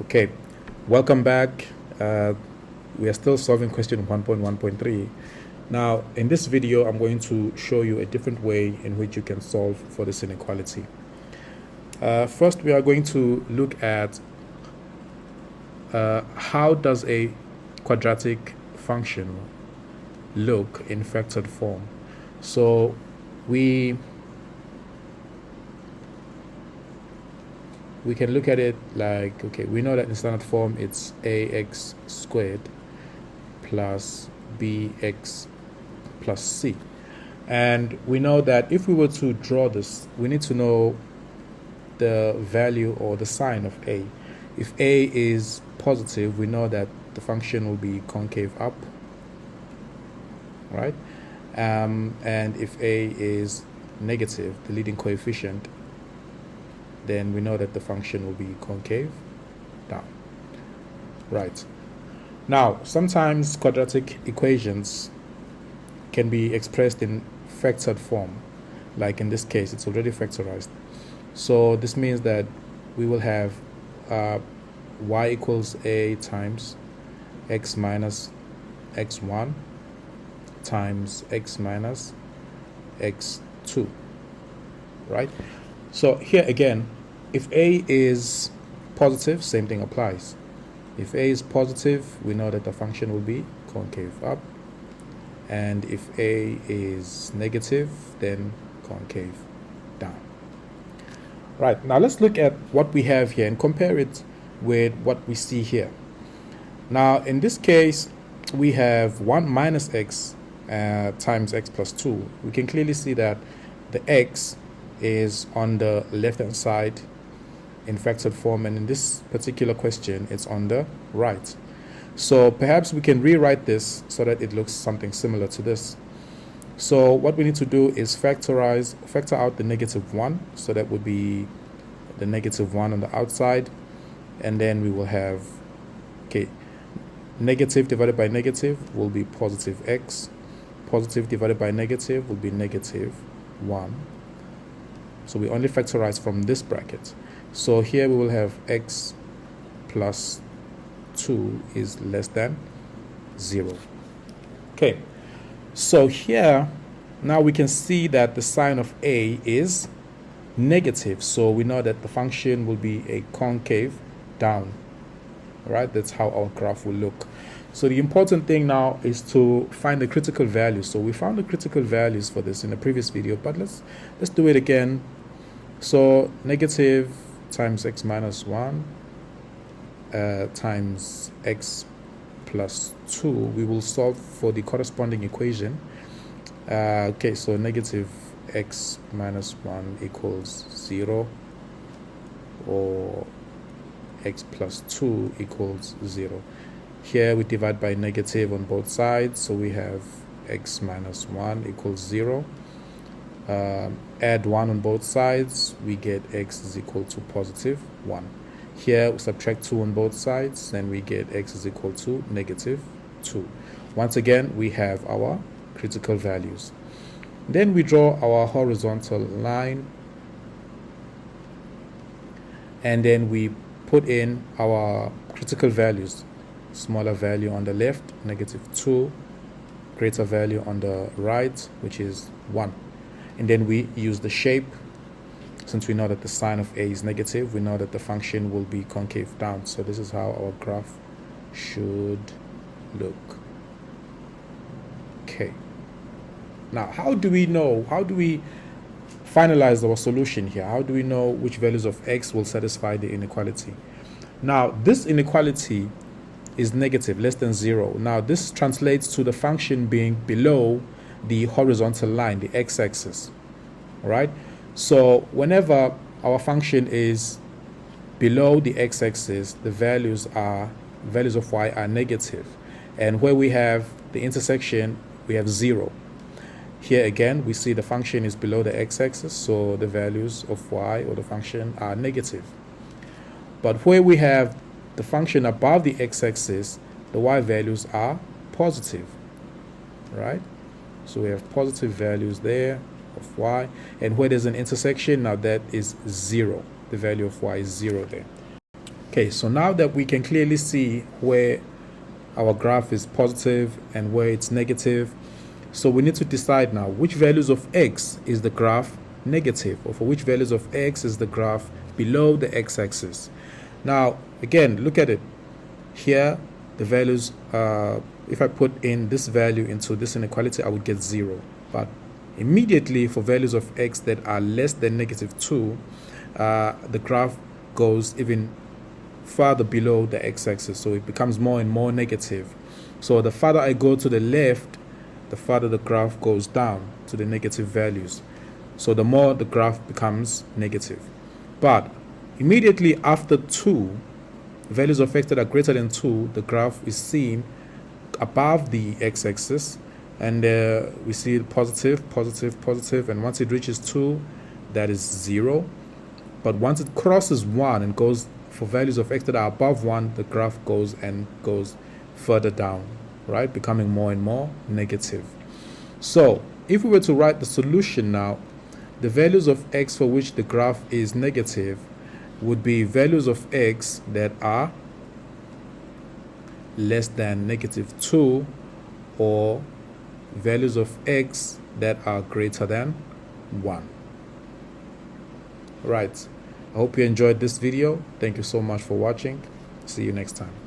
Okay, welcome back. We are still solving question 1.1.3. Now, in this video, I'm going to show you a different way in which you can solve for this inequality. First, we are going to look at how does a quadratic function look in factored form. So we can look at it like, okay, we know that in standard form it's ax squared plus bx plus c. And we know that if we were to draw this, we need to know the value or the sign of a. If a is positive, we know that the function will be concave up, right? And if a is negative, the leading coefficient, then we know that the function will be concave down. Right. Now, sometimes quadratic equations can be expressed in factored form. Like in this case, it's already factorized. So this means that we will have y equals a times x minus x1 times x minus x2, right? So here again, if a is positive, same thing applies. If a is positive, we know that the function will be concave up. And if a is negative, then concave down. Right, now let's look at what we have here and compare it with what we see here. Now, in this case, we have 1 minus x times x plus 2. We can clearly see that the x is on the left-hand side in factored form, and in this particular question, it's on the right. So perhaps we can rewrite this so that it looks something similar to this. So what we need to do is factor out the negative 1, so that would be the negative 1 on the outside, and then we will have, okay, negative divided by negative will be positive x, positive divided by negative will be negative 1. So we only factorize from this bracket. So here we will have x plus 2 is less than 0. Okay, so here now we can see that the sign of a is negative. So we know that the function will be a concave down. All right, that's how our graph will look. So the important thing now is to find the critical values. So we found the critical values for this in the previous video, but let's do it again. So negative times x minus 1 times x plus 2, we will solve for the corresponding equation. Okay, so negative x minus 1 equals 0, or x plus 2 equals 0. Here we divide by negative on both sides, so we have x minus 1 equals 0. Add 1 on both sides, we get x is equal to positive 1. Here we subtract 2 on both sides, then we get x is equal to negative 2. Once again, we have our critical values. Then we draw our horizontal line, and then we put in our critical values. Smaller value on the left, negative 2, greater value on the right, which is 1. And then we use the shape. Since we know that the sign of a is negative, we know that the function will be concave down. So this is how our graph should look. Okay. Now, how do we finalize our solution here? How do we know which values of x will satisfy the inequality? Now, this inequality is negative, less than 0. Now, this translates to the function being below the horizontal line, the x-axis, right? So whenever our function is below the x-axis, the values of y are negative, and where we have the intersection, we have 0. Here again, we see the function is below the x-axis, so the values of y or the function are negative. But where we have the function above the x-axis, the y values are positive, right? So we have positive values there of y, and where there's an intersection, now that is 0. The value of y is 0 there. Okay, so now that we can clearly see where our graph is positive and where it's negative, so we need to decide now which values of x is the graph negative, or for which values of x is the graph below the x-axis. Now again, look at it here. The values, if I put in this value into this inequality, I would get 0. But immediately for values of x that are less than -2, the graph goes even farther below the x-axis, so it becomes more and more negative. So the farther I go to the left, the farther the graph goes down to the negative values. So the more the graph becomes negative. But immediately after 2, values of x that are greater than 2, the graph is seen above the x-axis, and we see positive, positive, positive, and once it reaches 2, that is 0. But once it crosses 1 and goes for values of x that are above 1, the graph goes further down, right, becoming more and more negative. So if we were to write the solution now, the values of x for which the graph is negative would be values of x that are less than -2, or values of x that are greater than 1. Right. I hope you enjoyed this video. Thank you so much for watching. See you next time.